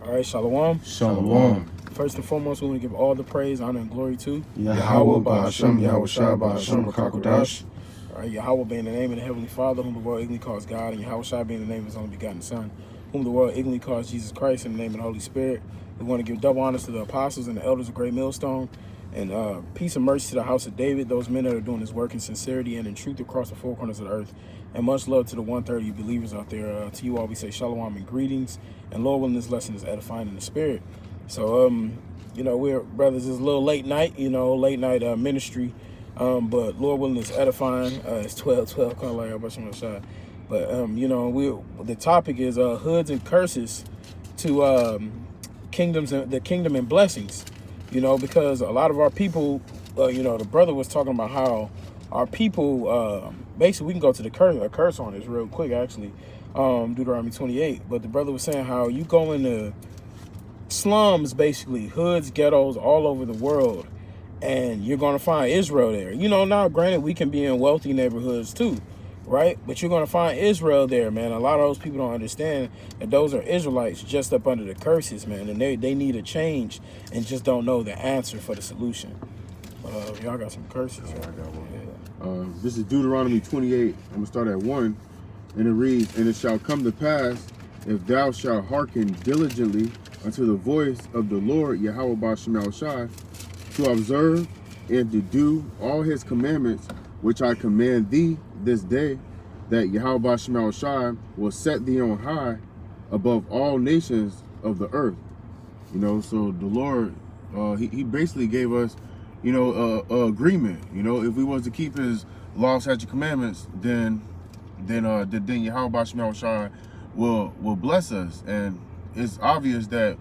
All right, Shalom. Shalom. First and foremost, we want to give all the praise, honor, and glory to Yahweh Ba'Hashem, Yahweh Shah Ba'Hashem B'Kakodash. All right, Yahweh being the name of the Heavenly Father, whom the world ignorantly calls God, and Yahweh Shah being the name of His only begotten Son, whom the world ignorantly calls Jesus Christ, in the name of the Holy Spirit. We want to give double honors to the apostles and the elders of Great Millstone, and peace and mercy to the house of David, those men that are doing His work in sincerity and in truth across the four corners of the earth. And much love to the 130 believers out there. To you all, we say shalom and greetings. And Lord willing, this lesson is edifying in the spirit. So, you know, we're brothers. It's a little late night, late night ministry. But Lord willing, it's edifying. It's 12, kind of like everybody on the side. But the topic is hoods and curses to kingdoms and the kingdom and blessings. Because a lot of our people, the brother was talking about how our people, basically, we can go to the curse on this real quick, actually, Deuteronomy 28. But the brother was saying how you go into slums, basically, hoods, ghettos all over the world, and you're going to find Israel there. Now, granted, we can be in wealthy neighborhoods too, right? But you're going to find Israel there, man. A lot of those people don't understand that those are Israelites just up under the curses, man, and they need a change and just don't know the answer for the solution. Y'all got some curses. I got one. This is Deuteronomy 28. I'm going to start at 1. And it reads, "And it shall come to pass, if thou shalt hearken diligently unto the voice of the Lord Yahweh Ba'Shem Shai, to observe and to do all his commandments, which I command thee this day, that Yahweh Ba'Shem Shai will set thee on high above all nations of the earth." So the Lord, he basically gave us agreement. If we was to keep his laws, statutes, commandments, then Yahweh Ba'Shem Shai will bless us. And it's obvious that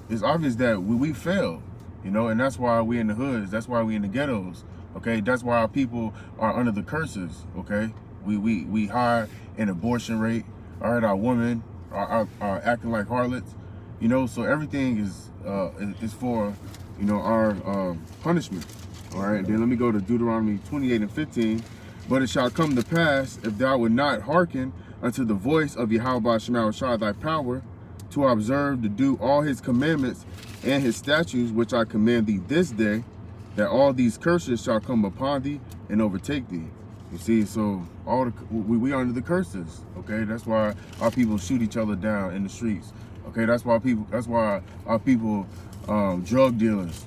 we fail, and that's why we in the hoods, that's why we in the ghettos, okay? That's why our people are under the curses, okay? We high in abortion rate, all right, our women are acting like harlots, so everything is for our punishment. All right, then let me go to Deuteronomy 28 and 15. "But it shall come to pass, if thou would not hearken unto the voice of Yahweh Ba'Shem Shai thy power, to observe to do all his commandments and his statutes, which I command thee this day, that all these curses shall come upon thee and overtake thee." You see, so we are under the curses, okay? That's why our people shoot each other down in the streets, okay? That's why our people drug dealers,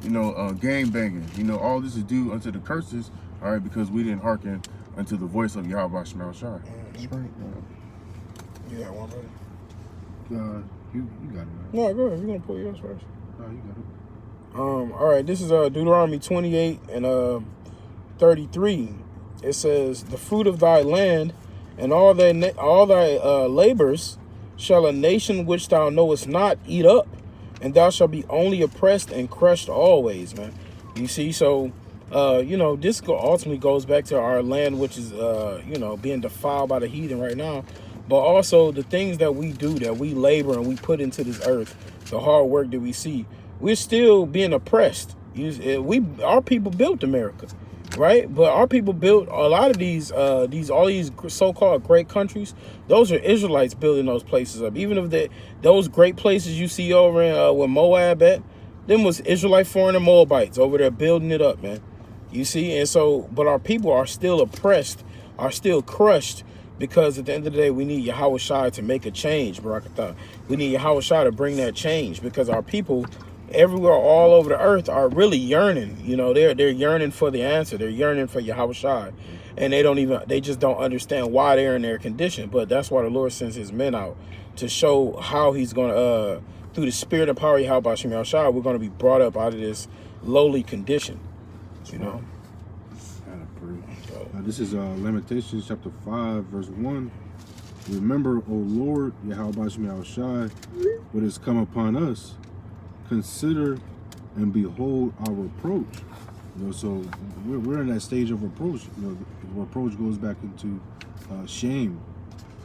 gang banging, all this is due unto the curses, all right, because we didn't hearken unto the voice of Yahweh Shai. That's right. You got one, brother? You got it, man. No, go ahead. You're going to pull yours first. No, you got it. All right, this is Deuteronomy 28 and 33. It says, "The fruit of thy land and all thy labors shall a nation which thou knowest not eat up, and thou shalt be only oppressed and crushed always," man. You see, so this ultimately goes back to our land, which is being defiled by the heathen right now, but also the things that we do, that we labor and we put into this earth, the hard work that we see, we're still being oppressed. Our people built America, right? But our people built a lot of all these so-called great countries. Those are Israelites building those places up. Even if those great places you see over in where Moab at, them was Israelite foreigner Moabites over there building it up, man. You see, and so, but our people are still oppressed, are still crushed, because at the end of the day, we need Yahweh Shai to make a change, Barakatah. We need Yahweh Shai to bring that change, because our people everywhere, all over the earth, are really yearning. They're yearning for the answer. They're yearning for Yahweh Shai, and they just don't understand why they're in their condition. But that's why the Lord sends his men out to show how he's going to, through the spirit and power of Yahweh Ba'Shem Shai, we're going to be brought up out of this lowly condition. This is Lamentations chapter 5, verse 1. "Remember, O Lord, Yahweh Ba'Shem Shai, what has come upon us. Consider and behold our reproach." So we're in that stage of reproach. Reproach goes back into shame,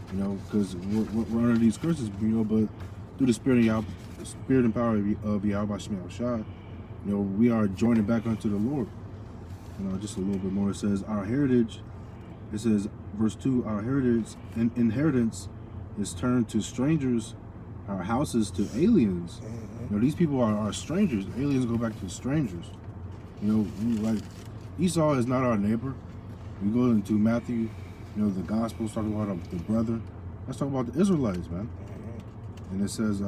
because we're under these curses, but through the spirit and power of Yahweh Ba'Shem Shai, we are joining back unto the Lord. Just a little bit more. It says, verse 2, "Our heritage and inheritance is turned to strangers. our houses to aliens. You know, these people are strangers. Aliens go back to strangers. You know, like Esau is not our neighbor. We go into Matthew, you know, the Gospels talk about the brother. Let's talk about the Israelites, man. And it says,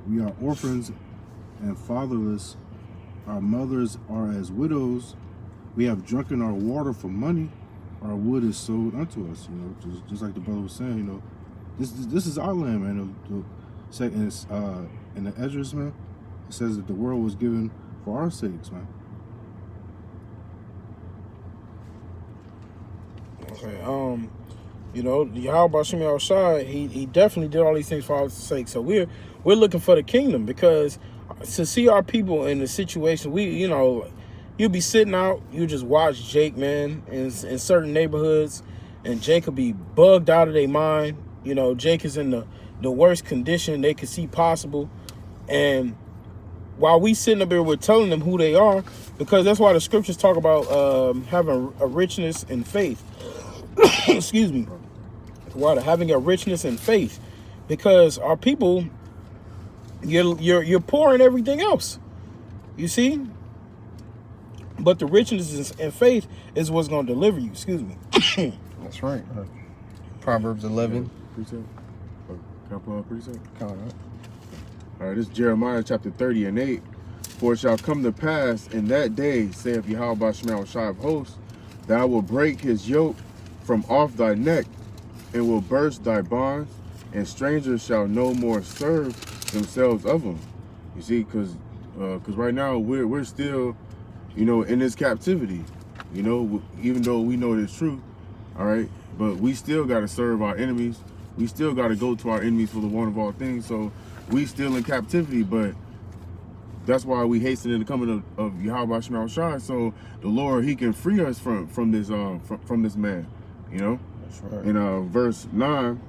we are orphans and fatherless. Our mothers are as widows. We have drunken our water for money. Our wood is sold unto us. You know, just like the brother was saying. You know, this is our land, man. In the Esdras, man, it says that the world was given for our sakes, man. Okay. You know, Yahweh Shemi Shai, he definitely did all these things for our sake. So we're looking for the kingdom, because to see our people in the situation, you know, you'll be sitting out, you just watch Jake, man, in certain neighborhoods, and Jake will be bugged out of their mind. You know, Jake is in the worst condition they could see possible. And while we sitting up here, we're telling them who they are, because that's why the scriptures talk about having a richness in faith. Excuse me. Why having a richness in faith, because our people, you're poor in everything else, you see, but the richness in faith is what's going to deliver you. Excuse me. That's right. Proverbs 11. Precept. Can I pull up precept? All right, this is Jeremiah chapter 30 and 8. For it shall come to pass in that day, saith Yahweh Shema Shai of hosts, that I will break his yoke from off thy neck, and will burst thy bonds, and strangers shall no more serve themselves of them. You see, because right now we're still, you know, in this captivity. You know, even though we know it's true, all right, but we still got to serve our enemies. We still got to go to our enemies for the one of all things. So we still in captivity, but that's why we hasten in the coming of Yahweh Shema Shai, so the Lord, he can free us from this man. You know. Right. In verse 9,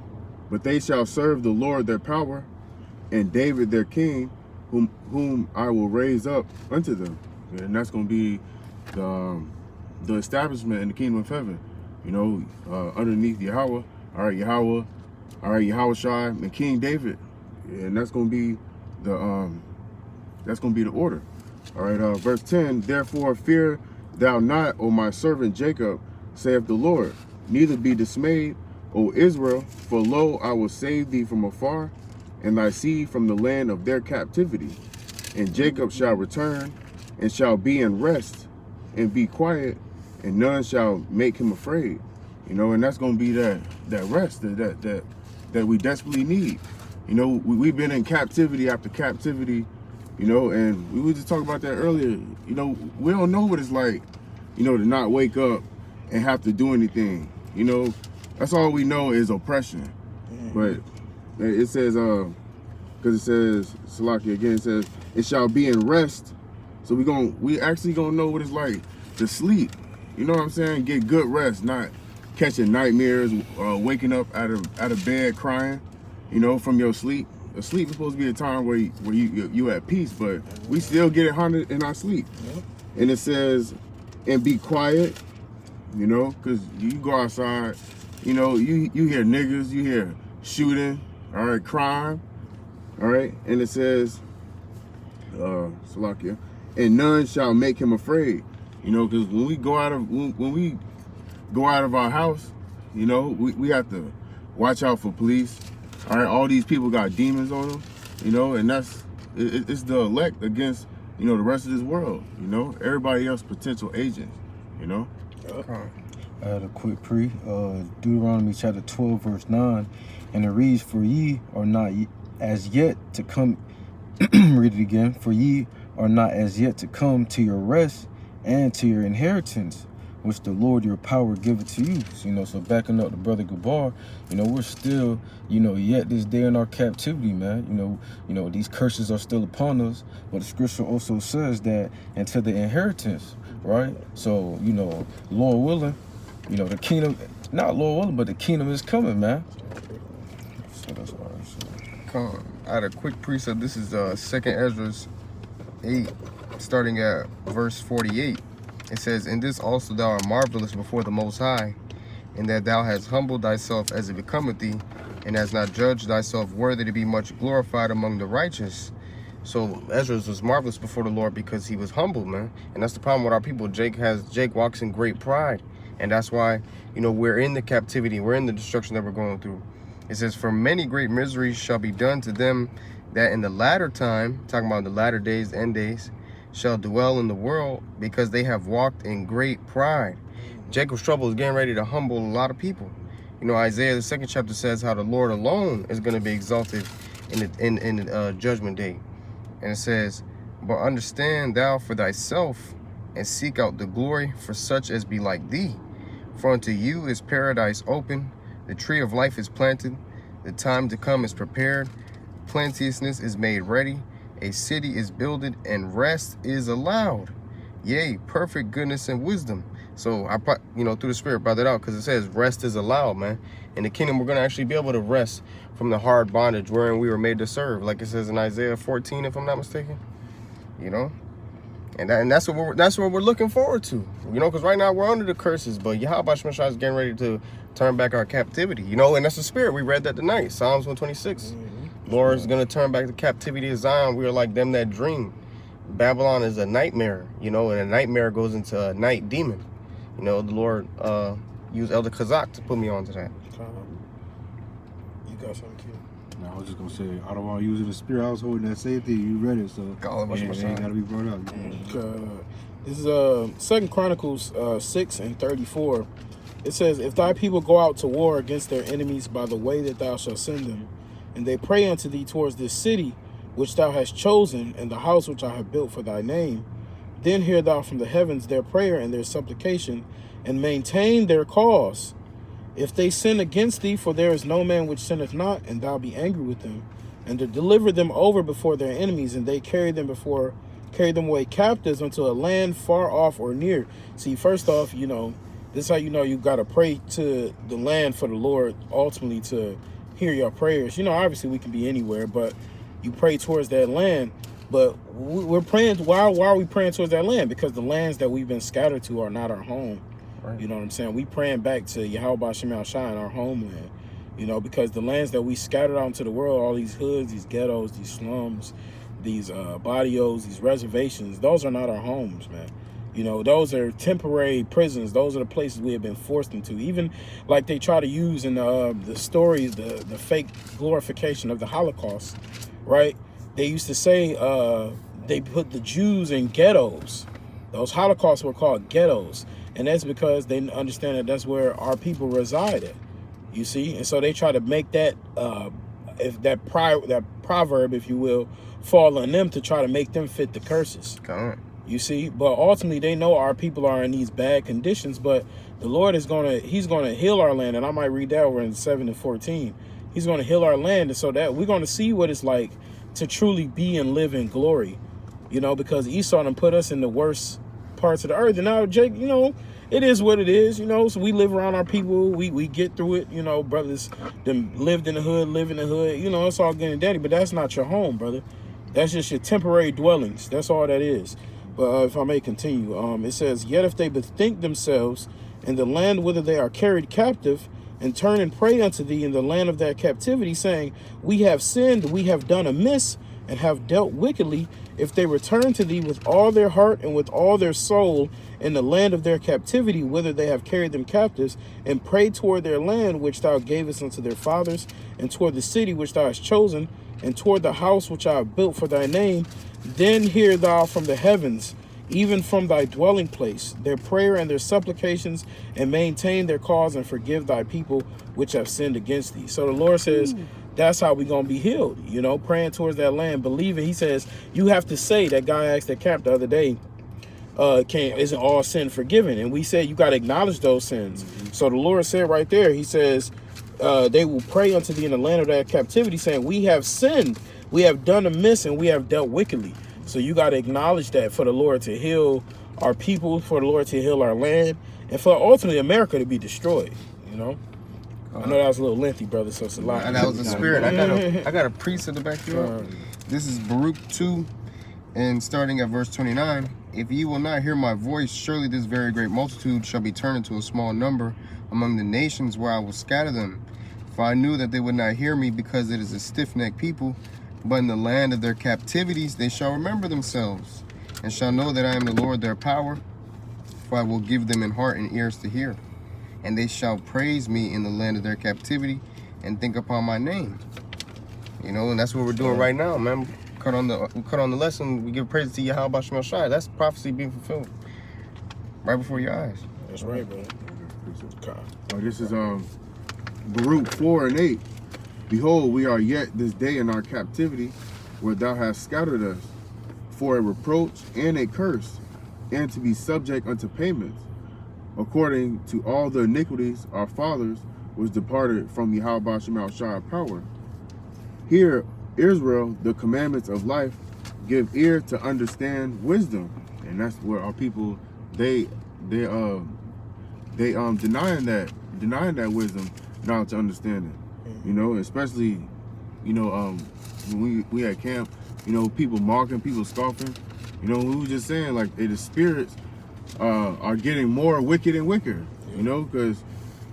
but they shall serve the Lord their power, and David their king, whom I will raise up unto them. And that's going to be the establishment in the kingdom of heaven. You know, underneath Yahweh. All right, Yahweh Shai and King David, and that's going to be the order. All right, verse 10. Therefore fear thou not, O my servant Jacob, saith the Lord. Neither be dismayed, O Israel, for lo, I will save thee from afar, and thy seed from the land of their captivity. And Jacob shall return, and shall be in rest, and be quiet, and none shall make him afraid. You know, and that's going to be that rest that we desperately need. You know, we've been in captivity after captivity, you know, and we were just talking about that earlier. You know, we don't know what it's like, you know, to not wake up and have to do anything. You know, that's all we know is oppression. But it says, because it says, Salaki again, it says, it shall be in rest. So we actually gonna know what it's like to sleep. You know what I'm saying? Get good rest, not catching nightmares, waking up out of bed crying, you know, from your sleep. Sleep is supposed to be a time where you at peace, but we still get it haunted in our sleep. And it says, and be quiet. You know, because you go outside, you know, you hear niggas, you hear shooting, all right, crime, all right, and it says, Salakia, and none shall make him afraid. You know, because when we go out of our house, you know, we have to watch out for police. All right, all these people got demons on them, you know, and it's the elect against, you know, the rest of this world. You know, everybody else potential agents. You know. I had a quick Deuteronomy chapter 12 verse 9, and it reads, for ye are not as yet to come, read it again, for ye are not as yet to come to your rest and to your inheritance, which the Lord your power giveth to you. So, you know, so backing up the brother Gabar, you know, we're still, you know, yet this day in our captivity, man. You know, these curses are still upon us, but the scripture also says that into the inheritance, right? So, you know, Lord willing, you know, the kingdom, not Lord willing, but the kingdom is coming, man. So that's why I had a quick precept. This is 2nd Esdras 8, starting at verse 48. It says, in this also thou art marvelous before the Most High, in that thou hast humbled thyself as it becometh thee, and hast not judged thyself worthy to be much glorified among the righteous. So Ezra was marvelous before the Lord because he was humble, man. And that's the problem with our people. Jake walks in great pride. And that's why, you know, we're in the captivity. We're in the destruction that we're going through. It says, for many great miseries shall be done to them that in the latter time, talking about the latter days, end days, shall dwell in the world, because they have walked in great pride. Jacob's trouble is getting ready to humble a lot of people. You know, Isaiah, the 2nd chapter, says how the Lord alone is going to be exalted in the judgment day. And it says, but understand thou for thyself, and seek out the glory for such as be like thee. For unto you is paradise open, the tree of life is planted, the time to come is prepared, plenteousness is made ready, a city is builded, and rest is allowed. Yea, perfect goodness and wisdom. So I, you know, through the Spirit brought that out because it says rest is allowed, man. In the kingdom, we're going to actually be able to rest from the hard bondage wherein we were made to serve, like it says in Isaiah 14, if I'm not mistaken. You know, and that's what we're looking forward to. You know, because right now we're under the curses, but Yahweh Shemashah is getting ready to turn back our captivity. You know, and that's the Spirit. We read that tonight, Psalms 126. Lord is going to turn back the captivity of Zion. We are like them that dream. Babylon is a nightmare, you know, and a nightmare goes into a night demon. You know, the Lord used Elder Kazak to put me onto that. You got something, kid? No, I was just gonna say, I don't want to use it in the spirit. I was holding that same thing. You read it, so it ain't gotta be brought up. This is 2 Chronicles 6:34. It says, if thy people go out to war against their enemies by the way that thou shalt send them, and they pray unto thee towards this city which thou hast chosen, and the house which I have built for thy name, then hear thou from the heavens their prayer and their supplication, and maintain their cause. If they sin against thee, for there is no man which sinneth not, and thou be angry with them, and to deliver them over before their enemies, and they carry them away captives unto a land far off or near. See, first off, you know, this is how you know you got to pray to the land for the Lord ultimately to hear your prayers. You know, obviously we can be anywhere, but you pray towards that land. But we're praying. Why are we praying towards that land? Because the lands that we've been scattered to are not our home. Right. You know what I'm saying? We praying back to Yahweh Shemashah, our homeland. You know, because the lands that we scattered out into the world, all these hoods, these ghettos, these slums, these barrios, these reservations, those are not our homes, man. You know, those are temporary prisons. Those are the places we have been forced into. Even like they try to use in the stories, the fake glorification of the Holocaust, right? They used to say they put the Jews in ghettos. Those Holocausts were called ghettos. And that's because they understand that that's where our people resided, you see? And so they try to make that, that proverb, if you will, fall on them to try to make them fit the curses. Come on. You see? But ultimately, they know our people are in these bad conditions, but the Lord is he's going to heal our land. And I might read that over in 7:14. He's going to heal our land. And so that we're going to see what it's like to truly be and live in glory, you know, because Esau done put us in the worst parts of the earth. And now, Jake, you know, it is what it is, you know, so we live around our people. We get through it, you know, brothers them lived in the hood, live in the hood, you know, it's all good and daddy, but that's not your home, brother. That's just your temporary dwellings. That's all that is. But if I may continue, it says, yet if they bethink themselves in the land whither they are carried captive, and turn and pray unto thee in the land of their captivity, saying, we have sinned, we have done amiss, and have dealt wickedly, if they return to thee with all their heart and with all their soul in the land of their captivity, whither they have carried them captives, and pray toward their land which thou gavest unto their fathers, and toward the city which thou hast chosen, and toward the house which I have built for thy name, then hear thou from the heavens, even from thy dwelling place, their prayer and their supplications, and maintain their cause, and forgive thy people which have sinned against thee. So the Lord says, that's how we're going to be healed, you know, praying towards that land, believing. He says, you have to say, that guy asked that camp the other day, isn't all sin forgiven? And we said, you got to acknowledge those sins. So the Lord said right there, he says, they will pray unto thee in the land of their captivity, saying, we have sinned, we have done amiss, and we have dealt wickedly. So you got to acknowledge that for the Lord to heal our people, for the Lord to heal our land, and for ultimately America to be destroyed, you know? I know that was a little lengthy, brother, so it's a lot. And that was the Spirit. I got a precept to back you up. This is Baruch 2, and starting at verse 29. If ye will not hear my voice, surely this very great multitude shall be turned into a small number among the nations where I will scatter them. For I knew that they would not hear me, because it is a stiff-necked people. But in the land of their captivities they shall remember themselves, and shall know that I am the Lord their power. For I will give them an heart and ears to hear, and they shall praise me in the land of their captivity, and think upon my name. You know, and that's what we're doing right now, man. We cut on the lesson. We give praise to Yahweh Shema Shai. That's prophecy being fulfilled right before your eyes. That's right, bro. This is Baruch 4:8. Behold, we are yet this day in our captivity, where thou hast scattered us, for a reproach and a curse, and to be subject unto payments, according to all the iniquities our fathers was departed from Yahweh Shema Shai power. Hear, Israel, the commandments of life, give ear to understand wisdom. And that's where our people they denying that wisdom, not to understand it. You know, especially, you know, when we at camp, you know, people mocking, people scoffing. You know, we were just saying, like, the spirits are getting more wicked and wickeder. You know, because,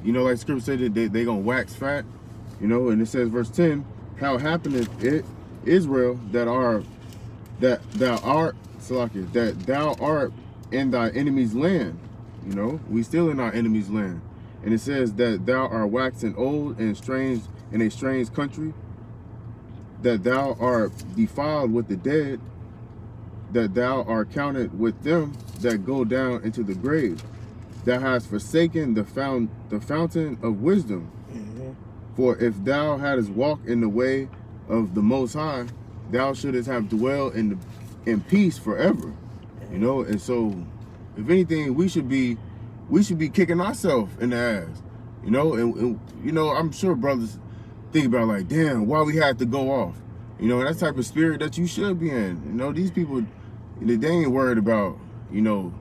you know, like Scripture said, that they gonna wax fat. You know, and it says, verse 10, how happeneth it, Israel, that thou art in thy enemy's land. You know, we still in our enemy's land. And it says that thou art waxing old and strange in a strange country, that thou art defiled with the dead, that thou art counted with them that go down into the grave. Thou hast forsaken the fountain of wisdom. For if thou hadst walked in the way of the Most High, thou shouldst have dwelled in peace forever. You know, and so, if anything, we should be kicking ourselves in the ass. You know, and you know, I'm sure brothers think about, like, damn, why we had to go off. You know, that type of spirit that you should be in. You know, these people, they ain't worried about, you know,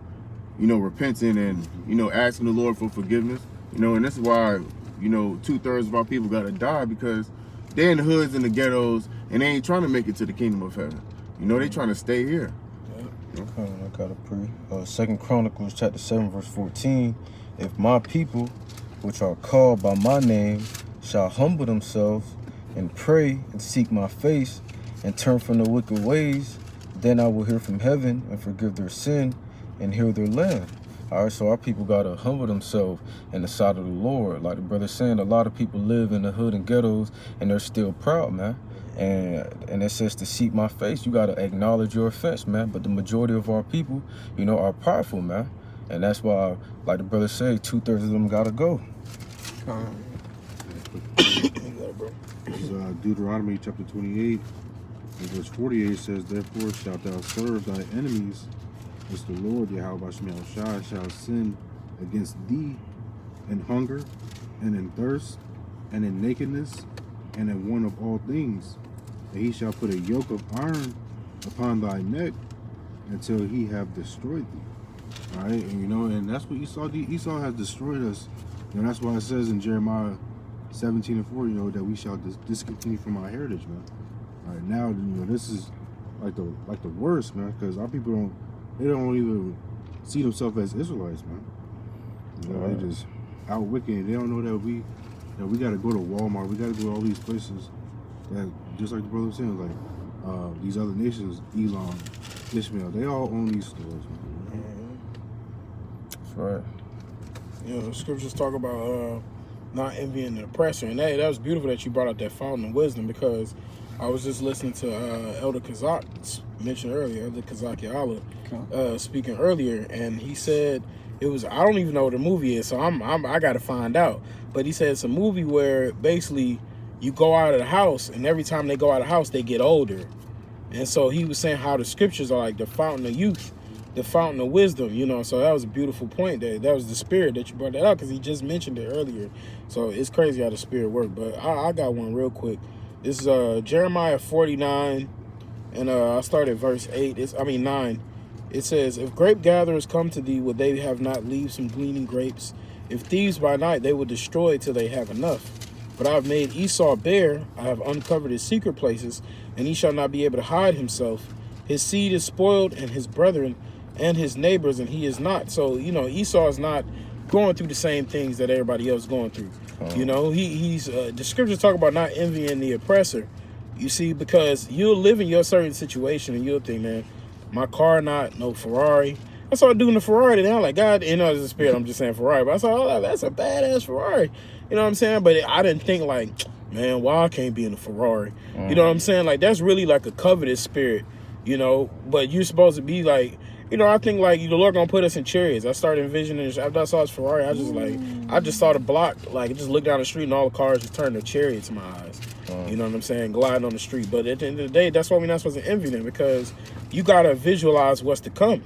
repenting and, you know, asking the Lord for forgiveness. You know, and that's why, you know, 2/3 of our people gotta die, because they're in the hoods and the ghettos, and they ain't trying to make it to the kingdom of heaven. You know, they trying to stay here. Okay, I got a pre. 2 Chronicles chapter 7 verse 14. If my people, which are called by my name, shall humble themselves and pray and seek my face and turn from their wicked ways, then I will hear from heaven and forgive their sin and heal their land. All right, so our people got to humble themselves in the sight of the Lord. Like the brother's saying, a lot of people live in the hood and ghettos, and they're still proud, man. And it says to seek my face. You got to acknowledge your offense, man. But the majority of our people, you know, are prideful, man. And that's why, like the brother said, 2/3 of them got to go. This is Deuteronomy chapter 28, and verse 48 says, therefore shalt thou serve thy enemies, which the Lord Yahweh Shai shall send against thee in hunger, and in thirst, and in nakedness, and in want of all things. And he shall put a yoke of iron upon thy neck until he have destroyed thee. All right, and you know, and that's what Esau has destroyed us. And that's why it says in Jeremiah 17:4, you know, that we shall discontinue from our heritage, man. All right, now, you know, this is like the worst, man, because our people don't even see themselves as Israelites, man. You know, they just out wicked. They don't know that we got to go to Walmart. We got to go to all these places that, just like the brother was saying, like these other nations, Elam, Ishmael, they all own these stores, man. That's right. You know, the scriptures talk about not envying the oppressor, and that was beautiful that you brought out that fountain of wisdom, because I was just listening to Elder Kazak mentioned earlier, Elder Kazak Ya'ala, speaking earlier, and he said it was, I don't even know what the movie is, so I got to find out. But he said it's a movie where basically you go out of the house, and every time they go out of the house, they get older. And so he was saying how the scriptures are like the fountain of youth, the fountain of wisdom, you know. So that was a beautiful point. That was the spirit that you brought that out, because he just mentioned it earlier. So it's crazy how the spirit worked. But I got one real quick. This is Jeremiah 49, and I started verse 9. It says, if grape gatherers come to thee, will they have not leave some gleaning grapes? If thieves by night, they will destroy till they have enough. But I have made Esau bare, I have uncovered his secret places, and he shall not be able to hide himself. His seed is spoiled, and his brethren and his neighbors, and he is not. So, you know, Esau is not going through the same things that everybody else is going through. You know, he's the scriptures talk about not envying the oppressor. You see, because you'll live in your certain situation and you'll think, man, my car not no Ferrari. I saw a dude in a Ferrari, and I'm like, God, you know, as a spirit, I'm just saying Ferrari, but I saw, oh, that's a badass Ferrari. You know what I'm saying? But I didn't think like, man, why I can't be in a Ferrari? You know what I'm saying? Like, that's really like a covetous spirit, you know, but you're supposed to be like, you know, I think like the Lord gonna put us in chariots. I started envisioning this. After I saw his Ferrari, I just saw the block, like just look down the street and all the cars just turned to chariots in my eyes. You know what I'm saying? Gliding on the street. But at the end of the day, that's why we're not supposed to envy them, because you gotta visualize what's to come.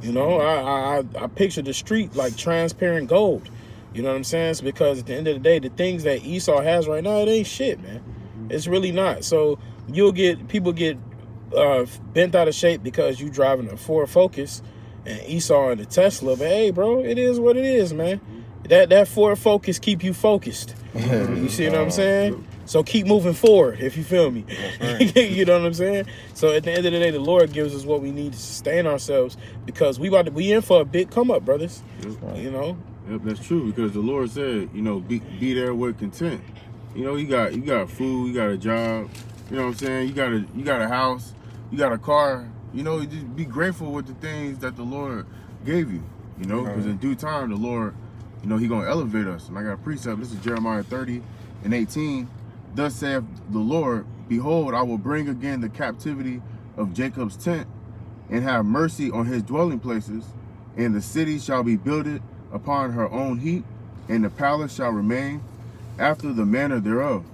You know, I picture the street like transparent gold. You know what I'm saying? It's because at the end of the day, the things that Esau has right now, it ain't shit, man. It's really not. So people get bent out of shape because you driving a Ford Focus and Esau in a Tesla. But hey, bro, it is what it is, man. That Ford Focus keep you focused. You see what I'm saying? So keep moving forward, if you feel me. You know what I'm saying? So at the end of the day, the Lord gives us what we need to sustain ourselves, because we in for a big come up, brothers. You know? Yep, that's true, because the Lord said, you know, be there with content. You know, you got food, you got a job, you know what I'm saying? You got a house, you got a car. You know, just be grateful with the things that the Lord gave you. You know, because in due time, the Lord, you know, He gonna elevate us. And I got a precept. This is Jeremiah 30:18. Thus saith the Lord, behold, I will bring again the captivity of Jacob's tent, and have mercy on his dwelling places, and the city shall be builded upon her own heap, and the palace shall remain after the manner thereof.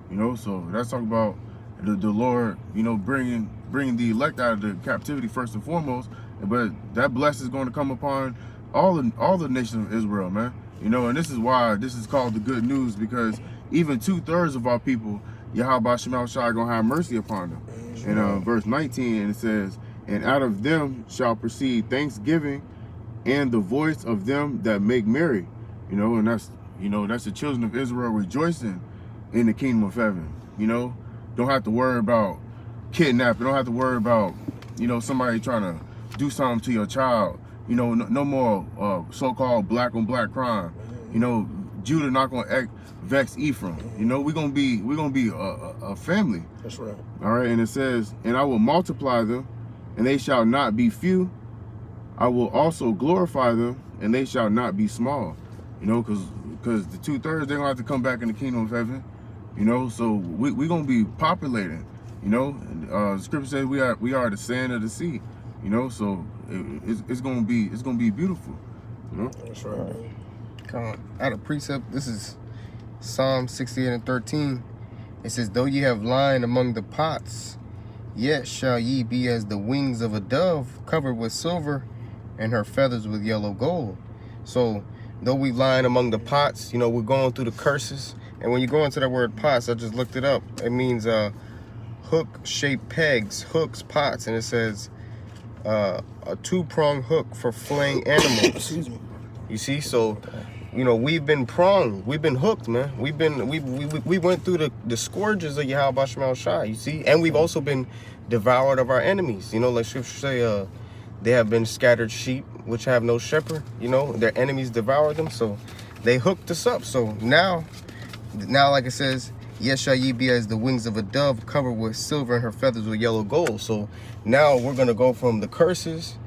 You know, so that's talking about the Lord, you know, bringing the elect out of the captivity first and foremost, but that blessing is going to come upon all the nations of Israel, man. You know, and this is why this is called the good news, because even 2/3 of our people, Yahweh Shema Shai gonna have mercy upon them. In verse 19, and it says, and out of them shall proceed thanksgiving and the voice of them that make merry. You know, and that's the children of Israel rejoicing in the kingdom of heaven. You know, don't have to worry about kidnapping. Don't have to worry about, you know, somebody trying to do something to your child. You know, no more so-called black on black crime. You know, Judah not gonna vex Ephraim. You know, we're gonna be a family. That's right. All right, and it says, and I will multiply them, and they shall not be few. I will also glorify them, and they shall not be small. You know, because the 2/3 they're gonna have to come back in the kingdom of heaven. You know, so we gonna be populating. You know, the scripture says we are the sand of the sea. You know, so it's gonna be beautiful. You know, That's right. Come on. Out of precept, this is Psalm 68:13. It says, though ye have lion among the pots, yet shall ye be as the wings of a dove, covered with silver, and her feathers with yellow gold. So though we lying among the pots, you know, we're going through the curses. And when you go into that word pots, I just looked it up. It means hook-shaped pegs, hooks, pots, and it says a two-pronged hook for flaying animals. Excuse me. You see, so you know, we've been pronged, we've been hooked, man. We went through the scourges of Yahweh Shema Shai, you see, and we've also been devoured of our enemies. You know, like scripture say, they have been scattered sheep which have no shepherd. You know, their enemies devoured them, so they hooked us up. So now like it says, yes shall ye be as the wings of a dove, covered with silver, and her feathers with yellow gold. So now we're gonna go from the curses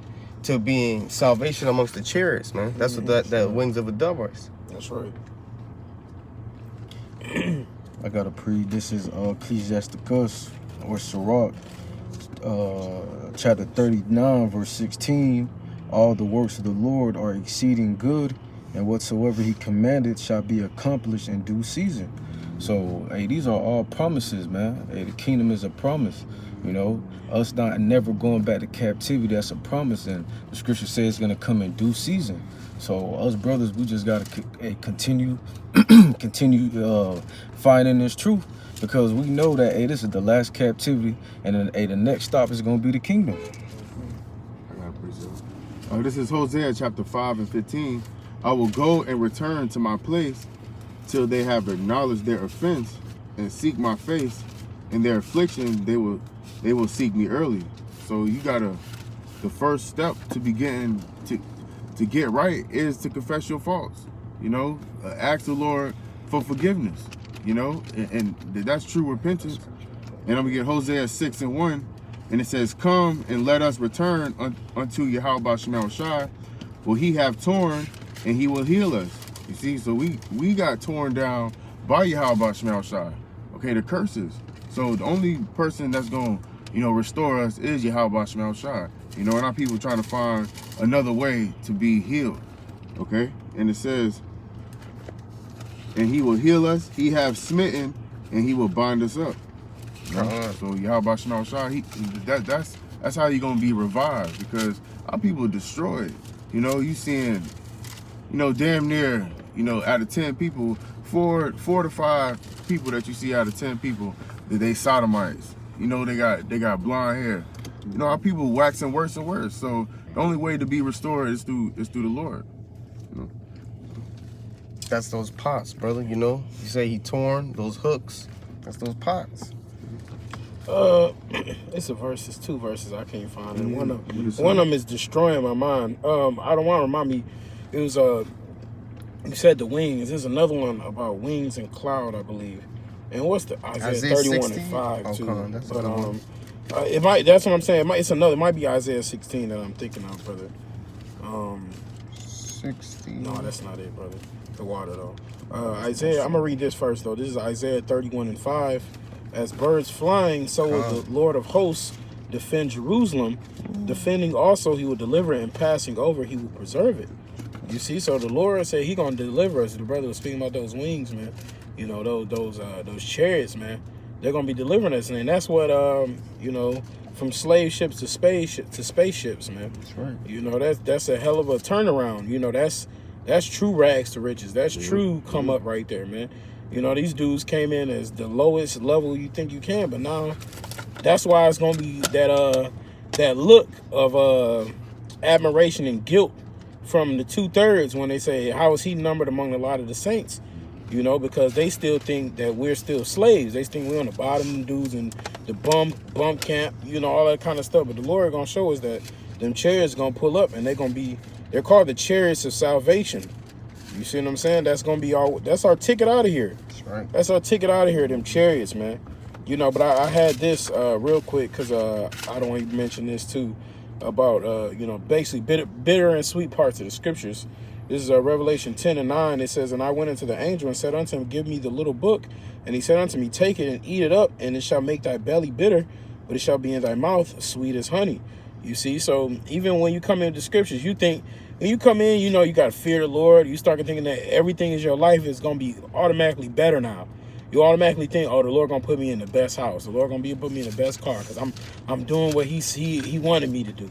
to being salvation amongst the chariots, man. That's what that wings of a dove is. That's right. I got a this is Ecclesiasticus or Sirach, chapter 39, verse 16. All the works of the Lord are exceeding good, and whatsoever he commanded shall be accomplished in due season. So, hey, these are all promises, man. Hey, the kingdom is a promise. You know, us not never going back to captivity, that's a promise, and the scripture says it's gonna come in due season. So us brothers, we just gotta continue finding this truth, because we know that, hey, this is the last captivity, and then, hey, the next stop is gonna be the kingdom. I got a precept. This is Hosea chapter 5:15. I will go and return to my place till they have acknowledged their offense and seek my face. In their affliction, they will seek me early. So you gotta, the first step to begin to get right is to confess your faults. You know, ask the Lord for forgiveness, you know, and that's true repentance. And I'm gonna get Hosea 6:1, and it says, "Come and let us return unto Yahweh Shemel Shai, for he have torn and he will heal us." You see, so we got torn down by Yahweh Shemel Shai. Okay, the curses. So the only person that's gonna, you know, restore us is Yahweh Shemel Shai. You know, and our people trying to find another way to be healed. Okay, and it says, "And he will heal us. He have smitten, and he will bind us up." You know? So Yahweh Shemel Shai, that's how you're gonna be revived, because our people are destroyed. You know, you seeing, you know, damn near, you know, out of 10 people, four to five people that you see out of 10 people, that they sodomites. You know, they got blonde hair. You know, our people waxing worse and worse. So the only way to be restored is through the Lord. You know? That's those pots, brother. You know, you say he torn those hooks. That's those pots. It's a verse. It's 2 verses I can't find, and one of them is destroying my mind. I don't want to remind me. It was you said the wings. There's another one about wings and cloud, I believe. And what's the Isaiah 31:5 too? That's but it might. That's what I'm saying. It might be Isaiah 16 that I'm thinking of, brother. 16. No, that's not it, brother. The water though. Isaiah. I'm gonna read this first though. This is Isaiah 31:5. As birds flying, so will the Lord of hosts defend Jerusalem. Defending also, he will deliver it, and passing over, he will preserve it. You see, so the Lord said he gonna deliver us. The brother was speaking about those wings, man. You know, those chariots, man. They're gonna be delivering us, and that's what you know, from slave ships to spaceships, man. That's right. You know, that's a hell of a turnaround. You know, that's true rags to riches. That's true come up right there, man. You know, these dudes came in as the lowest level you think you can, but now that's why it's gonna be that look of admiration and guilt from the 2/3 when they say, "How is he numbered among a lot of the saints?" You know, because they still think that we're still slaves. They think we're on the bottom, dudes in the bum camp, you know, all that kind of stuff. But the Lord gonna show us that them chariots gonna pull up, and they're called the chariots of salvation. You see what I'm saying? That's gonna be that's our ticket out of here. That's right. That's our ticket out of here, them chariots, man. You know, but I had this real quick, because I don't want to mention this too, about you know, basically bitter and sweet parts of the scriptures. This is Revelation 10:9. It says, "And I went unto the angel and said unto him, Give me the little book. And he said unto me, Take it and eat it up, and it shall make thy belly bitter, but it shall be in thy mouth sweet as honey." You see, so even when you come into the scriptures, you think, when you come in, you know, you got to fear the Lord. You start thinking that everything in your life is going to be automatically better now. You automatically think, oh, the Lord going to put me in the best house. The Lord going to put me in the best car, because I'm doing what he wanted me to do.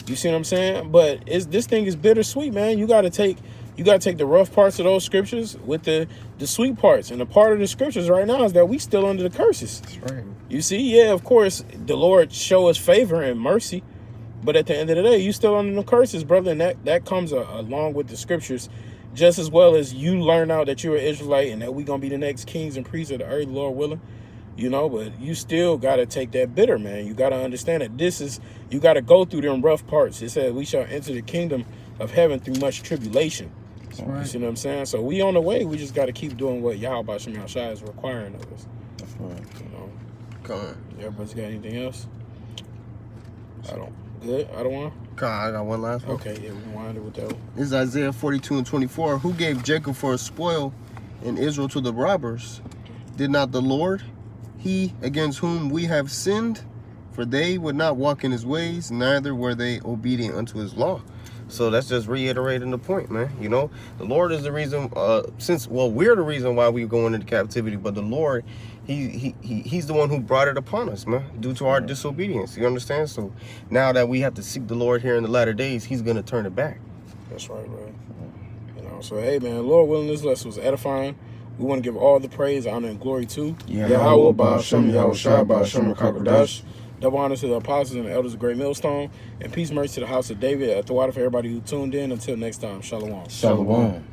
You see what I'm saying? But this thing is bittersweet, man. You got to take the rough parts of those scriptures with the sweet parts. And the part of the scriptures right now is that we still under the curses. That's right. You see, yeah, of course, the Lord show us favor and mercy. But at the end of the day, you still under the curses, brother, and that comes along with the scriptures, just as well as you learn out that you're an Israelite and that we're going to be the next kings and priests of the earth, Lord willing, you know, but you still got to take that bitter, man. You got to understand that you got to go through them rough parts. It says we shall enter the kingdom of heaven through much tribulation. That's right. You see what I'm saying? So we on the way. We just got to keep doing what Yahweh Shemel Shai is requiring of us. That's right. You know. Come on. Everybody's got anything else? Good? I don't want to? I got one last one. Okay, yeah, we can wind it with that one. This is Isaiah 42:24. Who gave Jacob for a spoil and Israel to the robbers? Did not the Lord, he against whom we have sinned? For they would not walk in his ways, neither were they obedient unto his law. So that's just reiterating the point, man. You know, the Lord is the reason, we're the reason why we're going into captivity, but the Lord, he's the one who brought it upon us, man, due to our disobedience. You understand? So now that we have to seek the Lord here in the latter days, he's going to turn it back. That's right, bro. You know, so hey, man, Lord willing, this lesson was edifying. We want to give all the praise, honor, and glory to Yahweh, Ba'ashem, Yahweh Shai, Ba'ashem, Kakodash. Double honor to the apostles and the elders of Great Millstone. And peace, mercy to the house of David. At the water for everybody who tuned in. Until next time, Shalom. Shalom.